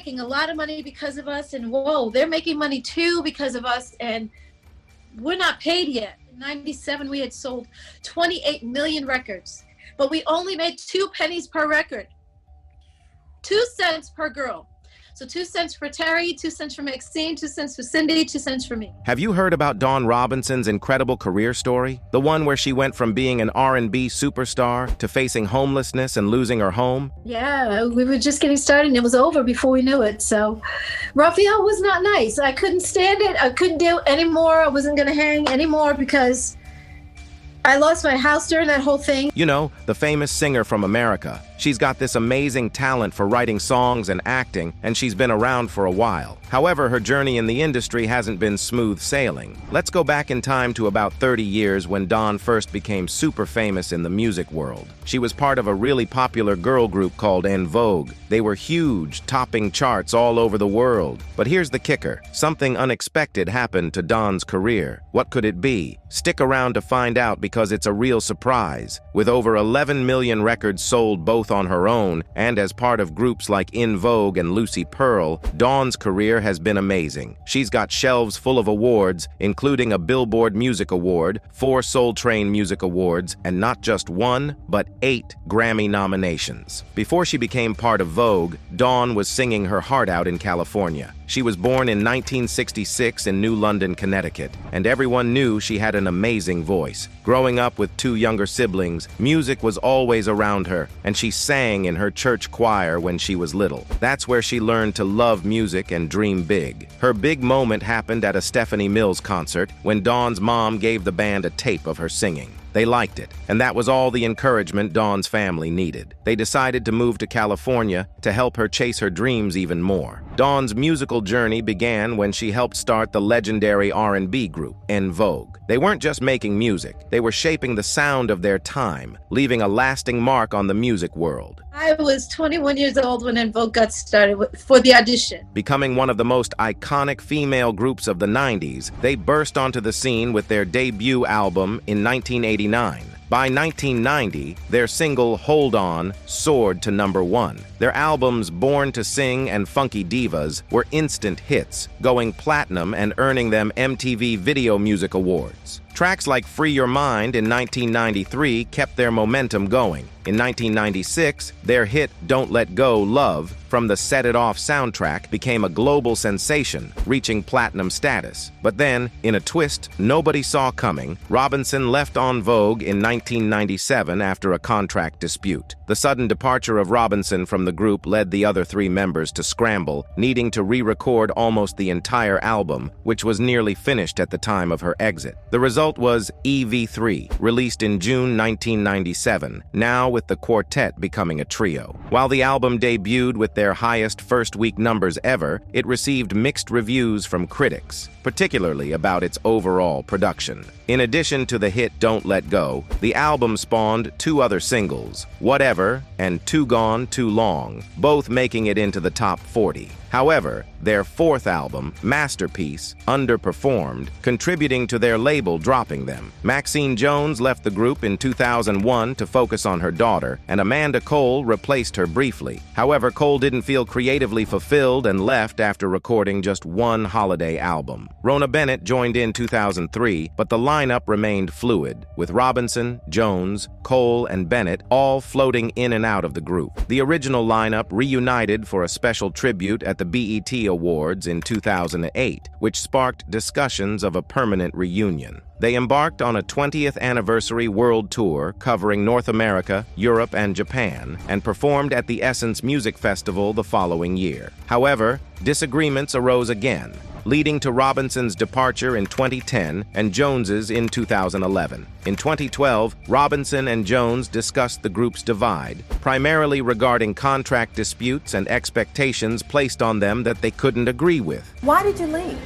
making a lot of money because of us, and whoa, they're making money too because of us, and we're not paid yet. In 97, we had sold 28 million records, but we only made 2 pennies per record. 2 cents per girl. So 2 cents for Terry, 2 cents for Maxine, 2 cents for Cindy, 2 cents for me. Have you heard about Dawn Robinson's incredible career story? The one where she went from being an R&B superstar to facing homelessness and losing her home? Yeah, we were just getting started and it was over before we knew it. So Raphael was not nice. I couldn't stand it. I couldn't do it anymore. I wasn't going to hang anymore because I lost my house during that whole thing. You know, the famous singer from America. She's got this amazing talent for writing songs and acting, and she's been around for a while. However, her journey in the industry hasn't been smooth sailing. Let's go back in time to about 30 years when Dawn first became super famous in the music world. She was part of a really popular girl group called En Vogue. They were huge, topping charts all over the world. But here's the kicker. Something unexpected happened to Dawn's career. What could it be? Stick around to find out because it's a real surprise. With over 11 million records sold both on her own and as part of groups like En Vogue and Lucy Pearl, Dawn's career has been amazing. She's got shelves full of awards, including a Billboard Music Award, 4 Soul Train Music Awards, and not just 1, but 8 Grammy nominations. Before she became part of Vogue, Dawn was singing her heart out in California. She was born in 1966 in New London, Connecticut, and everyone knew she had an amazing voice. Growing up with 2 younger siblings, music was always around her, and she sang in her church choir when she was little. That's where she learned to love music and dream big. Her big moment happened at a Stephanie Mills concert when Dawn's mom gave the band a tape of her singing. They liked it, and that was all the encouragement Dawn's family needed. They decided to move to California to help her chase her dreams even more. Dawn's musical journey began when she helped start the legendary R&B group, En Vogue. They weren't just making music, they were shaping the sound of their time, leaving a lasting mark on the music world. I was 21 years old when En Vogue got started for the audition. Becoming one of the most iconic female groups of the 90s, they burst onto the scene with their debut album in 1989. By 1990, their single Hold On soared to #1. Their albums Born to Sing and Funky Divas were instant hits, going platinum and earning them MTV Video Music Awards. Tracks like Free Your Mind in 1993 kept their momentum going. In 1996, their hit Don't Let Go, Love from the Set It Off soundtrack became a global sensation, reaching platinum status. But then, in a twist nobody saw coming, Robinson left En Vogue in 1997 after a contract dispute. The sudden departure of Robinson from the group led the other 3 members to scramble, needing to re-record almost the entire album, which was nearly finished at the time of her exit. The result was EV3, released in June 1997, now with the quartet becoming a trio. While the album debuted with their highest first-week numbers ever, it received mixed reviews from critics, particularly about its overall production. In addition to the hit Don't Let Go, the album spawned 2 other singles, Whatever and Too Gone Too Long, both making it into the top 40. However, their 4th album, Masterpiece, underperformed, contributing to their label dropping them. Maxine Jones left the group in 2001 to focus on her daughter, and Amanda Cole replaced her briefly. However, Cole didn't feel creatively fulfilled and left after recording just 1 holiday album. Rona Bennett joined in 2003, but the lineup remained fluid, with Robinson, Jones, Cole, and Bennett all floating in and out of the group. The original lineup reunited for a special tribute at the BET Awards in 2008, which sparked discussions of a permanent reunion. They embarked on a 20th anniversary world tour covering North America, Europe, and Japan, and performed at the Essence Music Festival the following year. However, disagreements arose again, leading to Robinson's departure in 2010 and Jones's in 2011. In 2012, Robinson and Jones discussed the group's divide, primarily regarding contract disputes and expectations placed on them that they couldn't agree with. Why did you leave?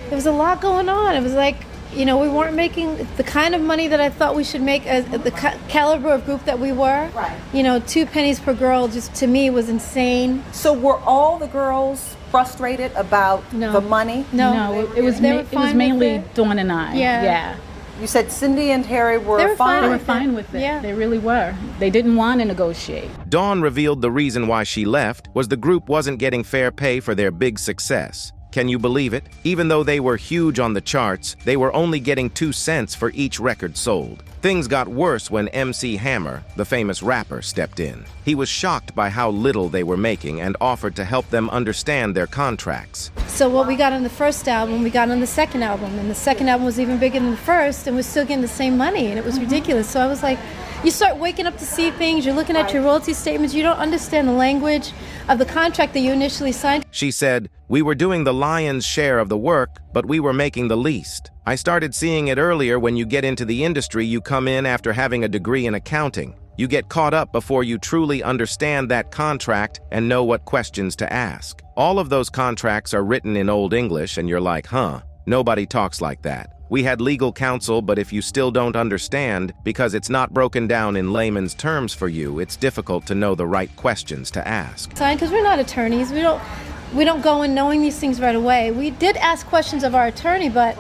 There was a lot going on. It was like, we weren't making the kind of money that I thought we should make as the caliber of group that we were. Right. 2 pennies per girl just to me was insane. So were all the girls frustrated about the money? No, it was mainly Dawn and I. Yeah. You said Cindy and Harry were They were fine. They were fine with it. Yeah. They really were. They didn't want to negotiate. Dawn revealed the reason why she left was the group wasn't getting fair pay for their big success. Can you believe it? Even though they were huge on the charts, they were only getting 2 cents for each record sold. Things got worse when MC Hammer, the famous rapper, stepped in. He was shocked by how little they were making and offered to help them understand their contracts. So what we got on the first album, we got on the second album, and the second album was even bigger than the first, and we're still getting the same money, and it was ridiculous. So I was like, you start waking up to see things, you're looking at your royalty statements, you don't understand the language of the contract that you initially signed. She said, "We were doing the lion's share of the work, but we were making the least. I started seeing it earlier. When you get into the industry, you come in after having a degree in accounting. You get caught up before you truly understand that contract and know what questions to ask. All of those contracts are written in Old English, and you're like, huh, nobody talks like that. We had legal counsel, but if you still don't understand, because it's not broken down in layman's terms for you, it's difficult to know the right questions to ask." Because we're not attorneys, we don't go in knowing these things right away. We did ask questions of our attorney, but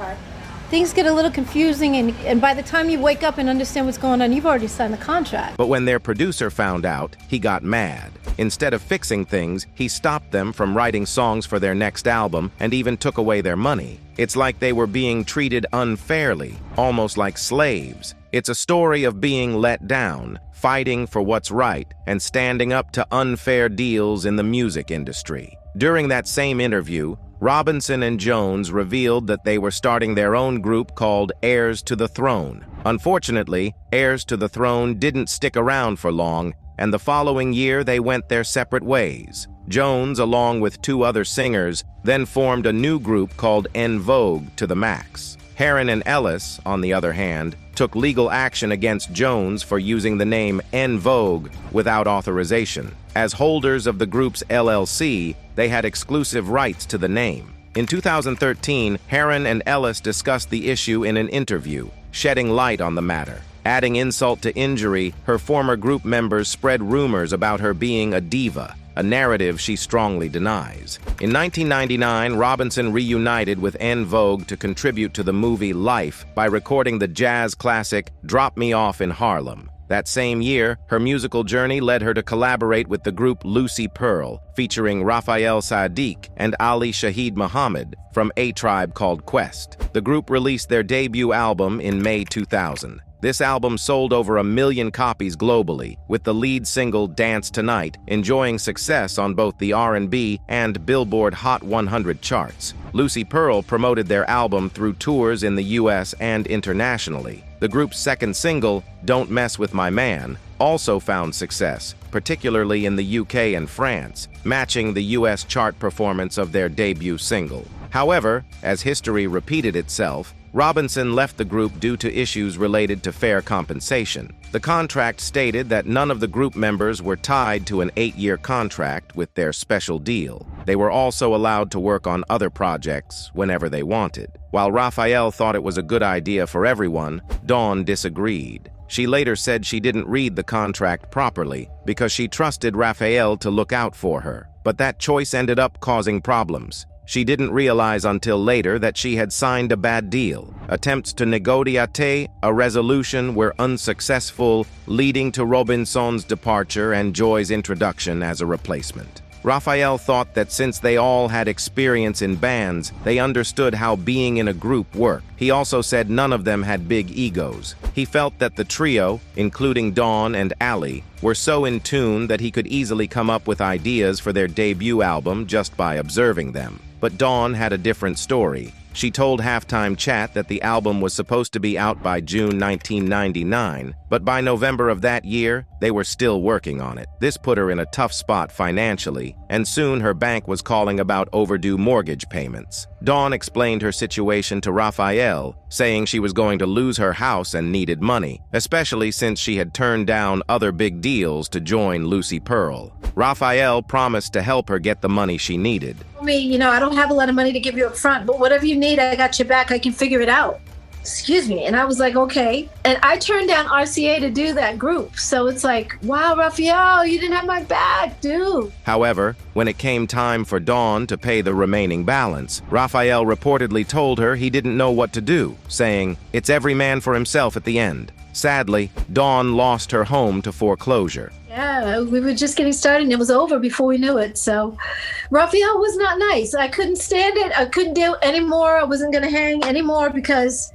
things get a little confusing, and by the time you wake up and understand what's going on, you've already signed the contract. But when their producer found out, he got mad. Instead of fixing things, he stopped them from writing songs for their next album and even took away their money. It's like they were being treated unfairly, almost like slaves. It's a story of being let down, fighting for what's right, and standing up to unfair deals in the music industry. During that same interview, Robinson and Jones revealed that they were starting their own group called Heirs to the Throne. Unfortunately, Heirs to the Throne didn't stick around for long, and the following year they went their separate ways. Jones, along with 2 other singers, then formed a new group called En Vogue to the max. Herron and Ellis, on the other hand, took legal action against Jones for using the name En Vogue without authorization. As holders of the group's LLC, they had exclusive rights to the name. In 2013, Herron and Ellis discussed the issue in an interview, shedding light on the matter. Adding insult to injury, her former group members spread rumors about her being a diva, a narrative she strongly denies. In 1999, Robinson reunited with En Vogue to contribute to the movie Life by recording the jazz classic Drop Me Off in Harlem. That same year, her musical journey led her to collaborate with the group Lucy Pearl, featuring Raphael Saadiq and Ali Shaheed Muhammad from A Tribe Called Quest. The group released their debut album in May 2000. This album sold over 1 million copies globally, with the lead single Dance Tonight enjoying success on both the R&B and Billboard Hot 100 charts. Lucy Pearl promoted their album through tours in the US and internationally. The group's second single, Don't Mess With My Man, also found success, particularly in the UK and France, matching the US chart performance of their debut single. However, as history repeated itself, Robinson left the group due to issues related to fair compensation. The contract stated that none of the group members were tied to an 8-year contract with their special deal. They were also allowed to work on other projects whenever they wanted. While Raphael thought it was a good idea for everyone, Dawn disagreed. She later said she didn't read the contract properly because she trusted Raphael to look out for her. But that choice ended up causing problems. She didn't realize until later that she had signed a bad deal. Attempts to negotiate a resolution were unsuccessful, leading to Robinson's departure and Joy's introduction as a replacement. Raphael thought that since they all had experience in bands, they understood how being in a group worked. He also said none of them had big egos. He felt that the trio, including Dawn and Ali, were so in tune that he could easily come up with ideas for their debut album just by observing them. But Dawn had a different story. She told Halftime Chat that the album was supposed to be out by June 1999, but by November of that year, they were still working on it. This put her in a tough spot financially, and soon her bank was calling about overdue mortgage payments. Dawn explained her situation to Raphael, saying she was going to lose her house and needed money, especially since she had turned down other big deals to join Lucy Pearl. Raphael promised to help her get the money she needed. I don't have a lot of money to give you up front, but whatever you need, I got your back. I can figure it out. excuse me. And I was like, okay. And I turned down RCA to do that group. So it's like, wow, Raphael, you didn't have my back, dude. However, when it came time for Dawn to pay the remaining balance, Raphael reportedly told her he didn't know what to do, saying, "It's every man for himself at the end." Sadly, Dawn lost her home to foreclosure. Yeah, we were just getting started and it was over before we knew it. So Raphael was not nice. I couldn't stand it. I couldn't do anymore. I wasn't going to hang anymore because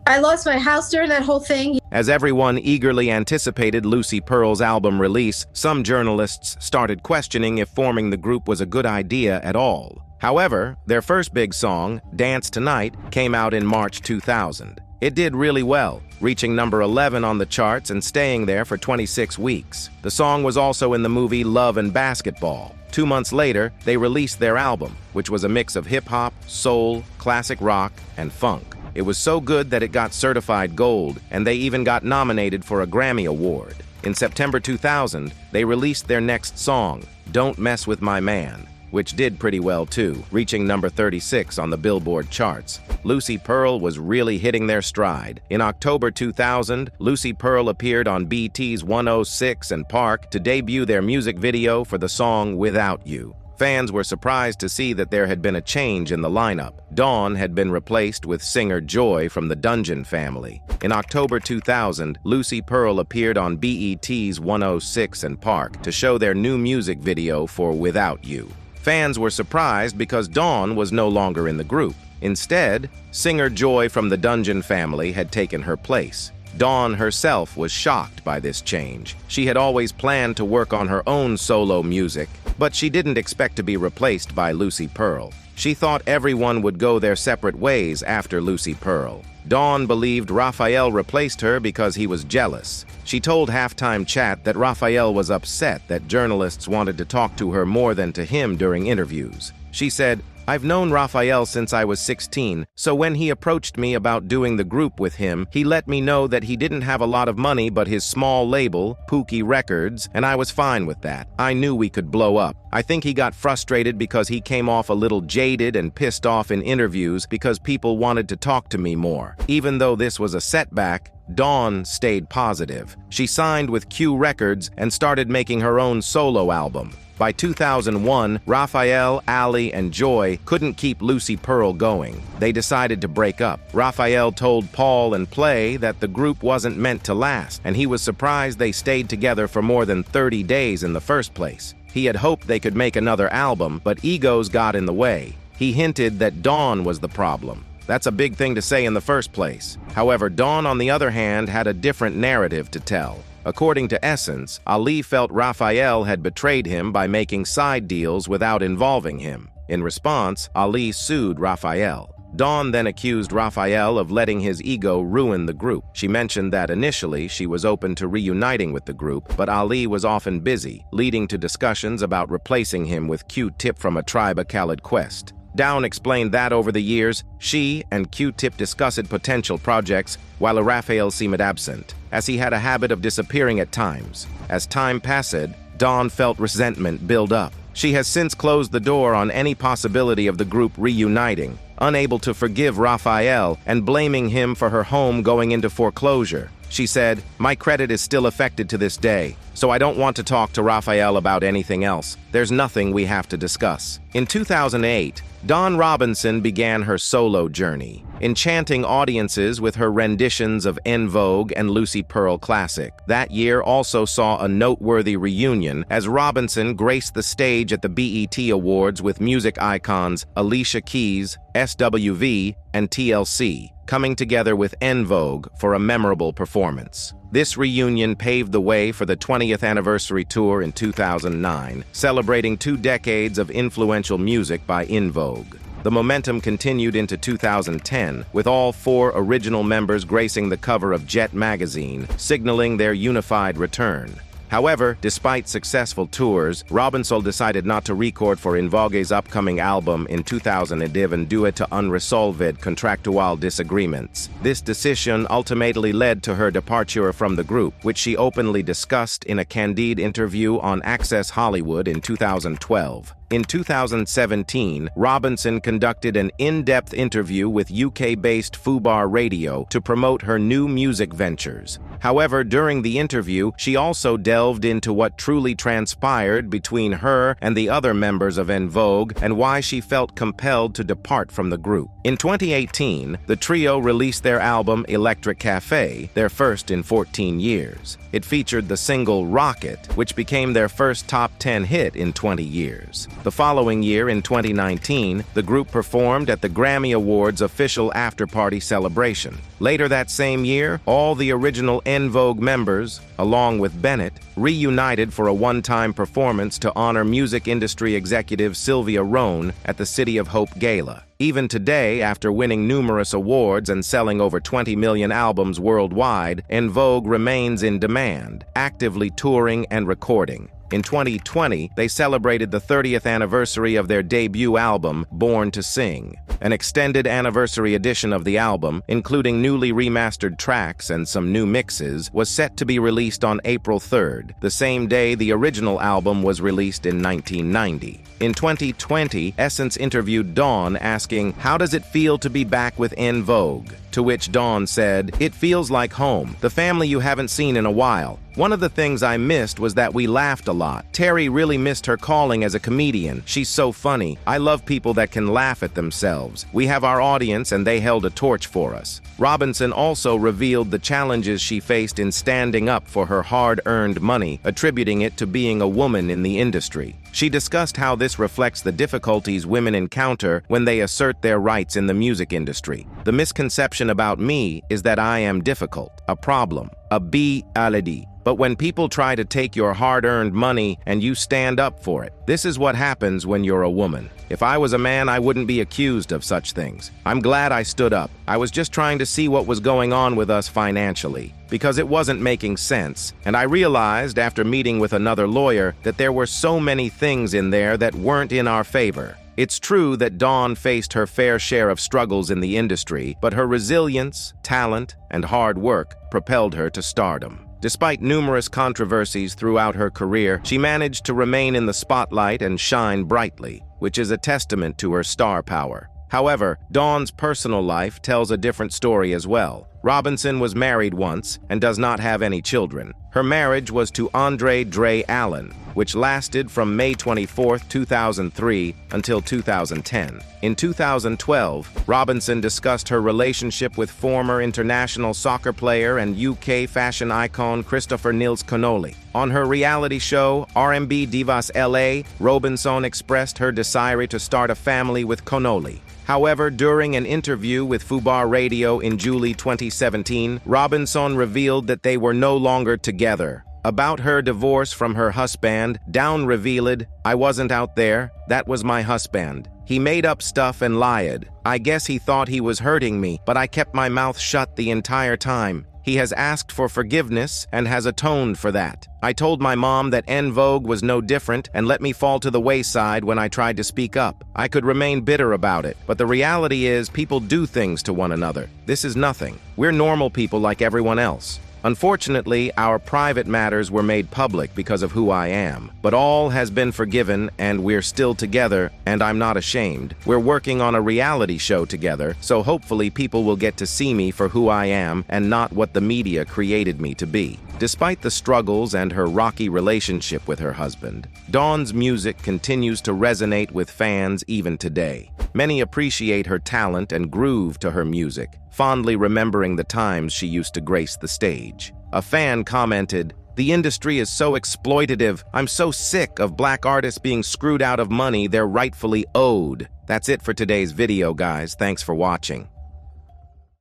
I lost my house during that whole thing. As everyone eagerly anticipated Lucy Pearl's album release, some journalists started questioning if forming the group was a good idea at all. However, their first big song, Dance Tonight, came out in March 2000. It did really well, reaching number 11 on the charts and staying there for 26 weeks. The song was also in the movie Love and Basketball. 2 months later, they released their album, which was a mix of hip-hop, soul, classic rock, and funk. It was so good that it got certified gold, and they even got nominated for a Grammy Award. In September 2000, they released their next song, Don't Mess With My Man, which did pretty well too, reaching number 36 on the Billboard charts. Lucy Pearl was really hitting their stride. In October 2000, Lucy Pearl appeared on BT's 106 and Park to debut their music video for the song Without You. Fans were surprised to see that there had been a change in the lineup. Dawn had been replaced with singer Joy from the Dungeon Family. In October 2000, Lucy Pearl appeared on BET's 106 and Park to show their new music video for Without You. Fans were surprised because Dawn was no longer in the group. Instead, singer Joy from the Dungeon Family had taken her place. Dawn herself was shocked by this change. She had always planned to work on her own solo music, but she didn't expect to be replaced by Lucy Pearl. She thought everyone would go their separate ways after Lucy Pearl. Dawn believed Raphael replaced her because he was jealous. She told Halftime Chat that Raphael was upset that journalists wanted to talk to her more than to him during interviews. She said, "I've known Raphael since I was 16, so when he approached me about doing the group with him, he let me know that he didn't have a lot of money but his small label, Pookie Records, and I was fine with that. I knew we could blow up. I think he got frustrated because he came off a little jaded and pissed off in interviews because people wanted to talk to me more." Even though this was a setback, Dawn stayed positive. She signed with Q Records and started making her own solo album. By 2001, Raphael, Ali, and Joy couldn't keep Lucy Pearl going. They decided to break up. Raphael told Paul and Play that the group wasn't meant to last, and he was surprised they stayed together for more than 30 days in the first place. He had hoped they could make another album, but egos got in the way. He hinted that Dawn was the problem. That's a big thing to say in the first place. However, Dawn, on the other hand, had a different narrative to tell. According to Essence, Ali felt Raphael had betrayed him by making side deals without involving him. In response, Ali sued Raphael. Dawn then accused Raphael of letting his ego ruin the group. She mentioned that initially she was open to reuniting with the group, but Ali was often busy, leading to discussions about replacing him with Q-Tip from A Tribe Called Quest. Dawn explained that over the years, she and Q-Tip discussed potential projects while Raphael seemed absent, as he had a habit of disappearing at times. As time passed, Dawn felt resentment build up. She has since closed the door on any possibility of the group reuniting, unable to forgive Raphael and blaming him for her home going into foreclosure. She said, "My credit is still affected to this day, so I don't want to talk to Raphael about anything else. There's nothing we have to discuss." In 2008, Dawn Robinson began her solo journey, enchanting audiences with her renditions of En Vogue and Lucy Pearl Classic. That year also saw a noteworthy reunion as Robinson graced the stage at the BET Awards with music icons Alicia Keys, SWV, and TLC, coming together with En Vogue for a memorable performance. This reunion paved the way for the 20th anniversary tour in 2009, celebrating 2 decades of influential music by En Vogue. The momentum continued into 2010, with all 4 original members gracing the cover of Jet magazine, signaling their unified return. However, despite successful tours, Robinson decided not to record for En Vogue's upcoming album in 2011 due to unresolved contractual disagreements. This decision ultimately led to her departure from the group, which she openly discussed in a candid interview on Access Hollywood in 2012. In 2017, Robinson conducted an in-depth interview with UK-based Fubar Radio to promote her new music ventures. However, during the interview, she also delved into what truly transpired between her and the other members of En Vogue and why she felt compelled to depart from the group. In 2018, the trio released their album Electric Cafe, their first in 14 years. It featured the single Rocket, which became their first top 10 hit in 20 years. The following year, in 2019, the group performed at the Grammy Awards official after-party celebration. Later that same year, all the original En Vogue members, along with Bennett, reunited for a one-time performance to honor music industry executive Sylvia Rhone at the City of Hope Gala. Even today, after winning numerous awards and selling over 20 million albums worldwide, En Vogue remains in demand, actively touring and recording. In 2020, they celebrated the 30th anniversary of their debut album, Born to Sing. An extended anniversary edition of the album, including newly remastered tracks and some new mixes, was set to be released on April 3rd, the same day the original album was released in 1990. In 2020, Essence interviewed Dawn asking, "How does it feel to be back with En Vogue?" To which Dawn said, "It feels like home, the family you haven't seen in a while. One of the things I missed was that we laughed a lot. Terry really missed her calling as a comedian. She's so funny. I love people that can laugh at themselves. We have our audience and they held a torch for us." Robinson also revealed the challenges she faced in standing up for her hard-earned money, attributing it to being a woman in the industry. She discussed how this reflects the difficulties women encounter when they assert their rights in the music industry. "The misconception about me is that I am difficult, a problem, a B-ality. But when people try to take your hard-earned money and you stand up for it, this is what happens when you're a woman. If I was a man, I wouldn't be accused of such things. I'm glad I stood up. I was just trying to see what was going on with us financially, because it wasn't making sense. And I realized after meeting with another lawyer that there were so many things in there that weren't in our favor." It's true that Dawn faced her fair share of struggles in the industry, but her resilience, talent, and hard work propelled her to stardom. Despite numerous controversies throughout her career, she managed to remain in the spotlight and shine brightly, which is a testament to her star power. However, Dawn's personal life tells a different story as well. Robinson was married once and does not have any children. Her marriage was to Andre Dre Allen, which lasted from May 24, 2003 until 2010. In 2012, Robinson discussed her relationship with former international soccer player and UK fashion icon Christopher Nils Connolly. On her reality show, R&B Divas LA, Robinson expressed her desire to start a family with Connolly. However, during an interview with Fubar Radio in July 2017, Robinson revealed that they were no longer together. About her divorce from her husband, Dawn revealed, "I wasn't out there. That was my husband. He made up stuff and lied. I guess he thought he was hurting me, but I kept my mouth shut the entire time. He has asked for forgiveness and has atoned for that. I told my mom that En Vogue was no different and let me fall to the wayside when I tried to speak up. I could remain bitter about it, but the reality is people do things to one another. This is nothing. We're normal people like everyone else. Unfortunately, our private matters were made public because of who I am. But all has been forgiven and we're still together, and I'm not ashamed. We're working on a reality show together, so hopefully people will get to see me for who I am and not what the media created me to be." Despite the struggles and her rocky relationship with her husband, Dawn's music continues to resonate with fans even today. Many appreciate her talent and groove to her music, fondly remembering the times she used to grace the stage. A fan commented, "The industry is so exploitative. I'm so sick of black artists being screwed out of money they're rightfully owed." That's it for today's video, guys. Thanks for watching.